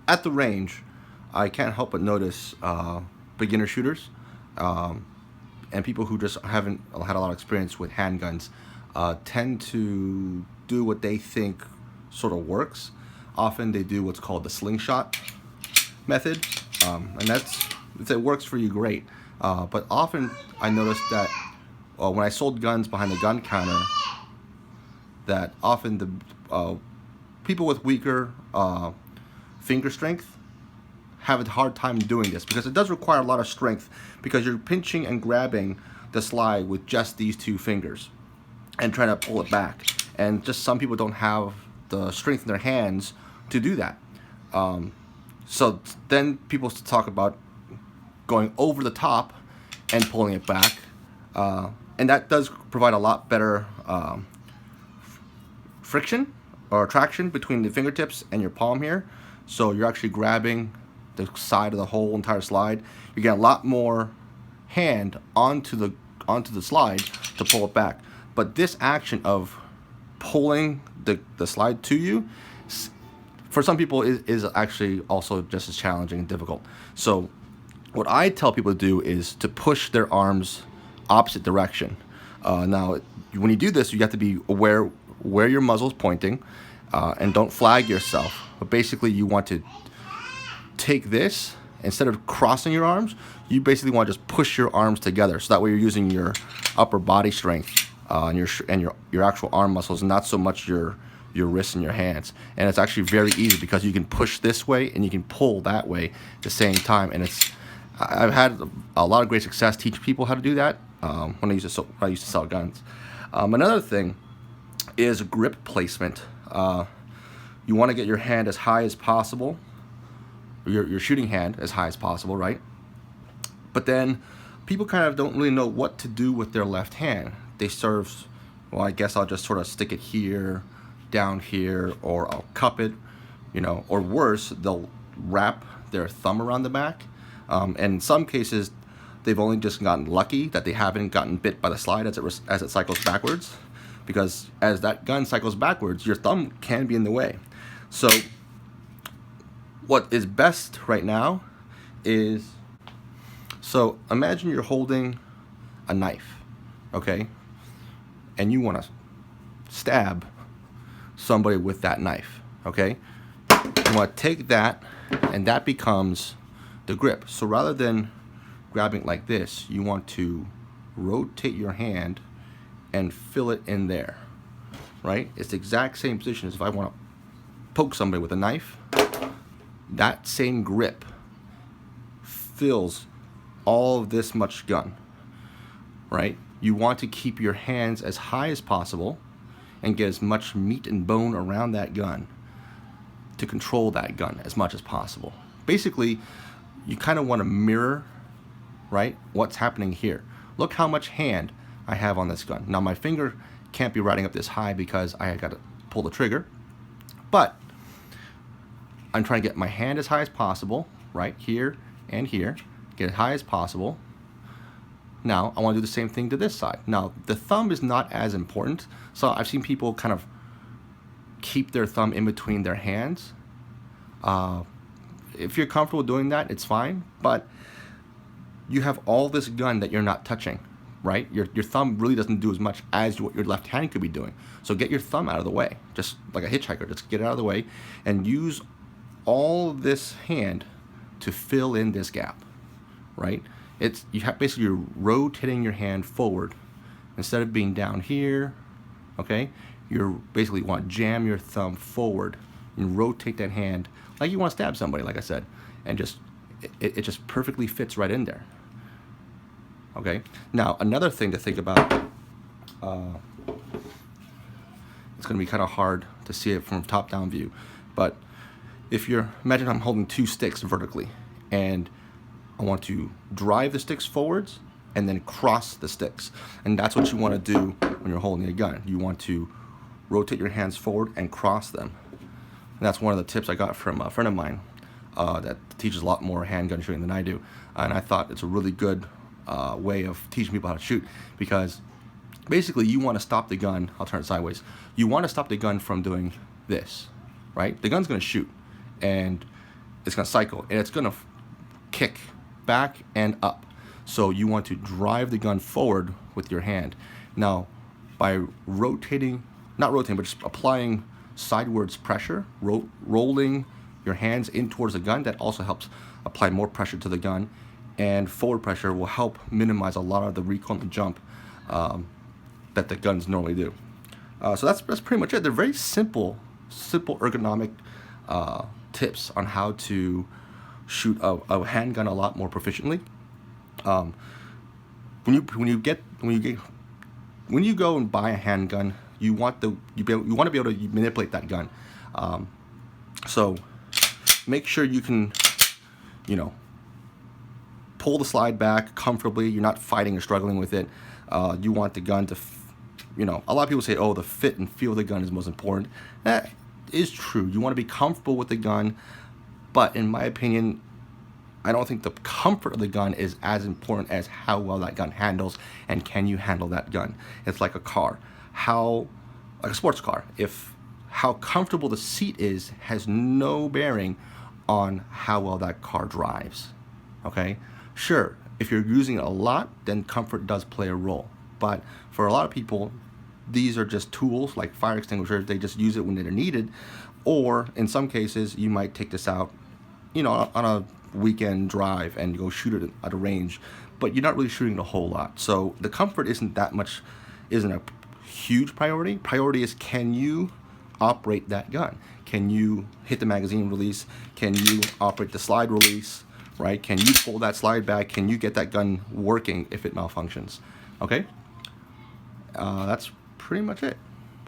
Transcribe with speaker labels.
Speaker 1: at the range, I can't help but notice beginner shooters and people who just haven't had a lot of experience with handguns tend to do what they think sort of works. Often they do what's called the slingshot method, and it works for you great. But often I noticed that when I sold guns behind the gun counter, that often the people with weaker finger strength have a hard time doing this, because it does require a lot of strength, because you're pinching and grabbing the slide with just these two fingers and trying to pull it back, and just some people don't have the strength in their hands to do that. So then people talk about going over the top and pulling it back, and that does provide a lot better friction or traction between the fingertips and your palm here. So you're actually grabbing the side of the whole entire slide. You get a lot more hand onto the slide to pull it back. But this action of pulling the slide to you, for some people is actually also just as challenging and difficult. So what I tell people to do is to push their arms opposite direction. Now when you do this, you have to be aware where your muzzle is pointing, and don't flag yourself. But basically you want to take this, instead of crossing your arms, you basically want to just push your arms together, so that way you're using your upper body strength and your actual arm muscles, and not so much your wrists and your hands. And it's actually very easy, because you can push this way and you can pull that way at the same time. And I've had a lot of great success teaching people how to do that when I used to sell guns. Another thing is grip placement. You want to get your hand as high as possible, your shooting hand as high as possible, right? But then people kind of don't really know what to do with their left hand. They well, I guess I'll just sort of stick it here, down here, or I'll cup it, or worse, they'll wrap their thumb around the back. And in some cases, they've only just gotten lucky that they haven't gotten bit by the slide as it cycles backwards, because as that gun cycles backwards, your thumb can be in the way. So what is best right now is, so imagine you're holding a knife, okay? And you want to stab somebody with that knife, okay? You want to take that, and that becomes the grip. So rather than grabbing like this, you want to rotate your hand and fill it in there, right? It's the exact same position as if I want to poke somebody with a knife. That same grip fills all of this much gun, right? You want to keep your hands as high as possible and get as much meat and bone around that gun to control that gun as much as possible. Basically, you kind of want to mirror, right, what's happening here. Look how much hand I have on this gun. Now my finger can't be riding up this high because I got to pull the trigger, but I'm trying to get my hand as high as possible, right here and here, get as high as possible. Now I want to do the same thing to this side. Now the thumb is not as important, so I've seen people kind of keep their thumb in between their hands. If you're comfortable doing that, it's fine, but you have all this gun that you're not touching, right? Your thumb really doesn't do as much as what your left hand could be doing. So get your thumb out of the way, just like a hitchhiker, just get it out of the way and use all this hand to fill in this gap, right? Basically you're rotating your hand forward instead of being down here, okay? You're basically want to jam your thumb forward and rotate that hand like you want to stab somebody, like I said, and it just perfectly fits right in there. Okay. Now another thing to think about. It's going to be kind of hard to see it from top-down view, but imagine I'm holding two sticks vertically, and I want to drive the sticks forwards and then cross the sticks. And that's what you want to do when you're holding a gun. You want to rotate your hands forward and cross them. And that's one of the tips I got from a friend of mine that teaches a lot more handgun shooting than I do. And I thought it's a really good way of teaching people how to shoot, because basically you want to stop the gun, I'll turn it sideways, you want to stop the gun from doing this, right? The gun's going to shoot, and it's going to cycle, and it's going to kick back and up. So you want to drive the gun forward with your hand. Now, by rotating, not rotating, but just applying sidewards pressure, rolling your hands in towards the gun, that also helps apply more pressure to the gun. And forward pressure will help minimize a lot of the recoil and the jump that the guns normally do. So that's pretty much it. They're very simple ergonomic tips on how to shoot a handgun a lot more proficiently. When you go and buy a handgun, you want to be able to manipulate that gun. So make sure you can, pull the slide back comfortably. You're not fighting or struggling with it. You want the gun to, a lot of people say, oh, the fit and feel of the gun is most important. That is true. You want to be comfortable with the gun, but in my opinion, I don't think the comfort of the gun is as important as how well that gun handles, and can you handle that gun. It's like a car. Like a sports car. How comfortable the seat is has no bearing on how well that car drives. Okay? Sure, if you're using it a lot, then comfort does play a role. But for a lot of people, these are just tools like fire extinguishers. They just use it when they're needed. Or in some cases, you might take this out, on a weekend drive and go shoot it at a range, but you're not really shooting a whole lot. So the comfort isn't a huge priority. Priority is, can you operate that gun? Can you hit the magazine release? Can you operate the slide release? Right? Can you pull that slide back? Can you get that gun working if it malfunctions? Okay? That's pretty much it.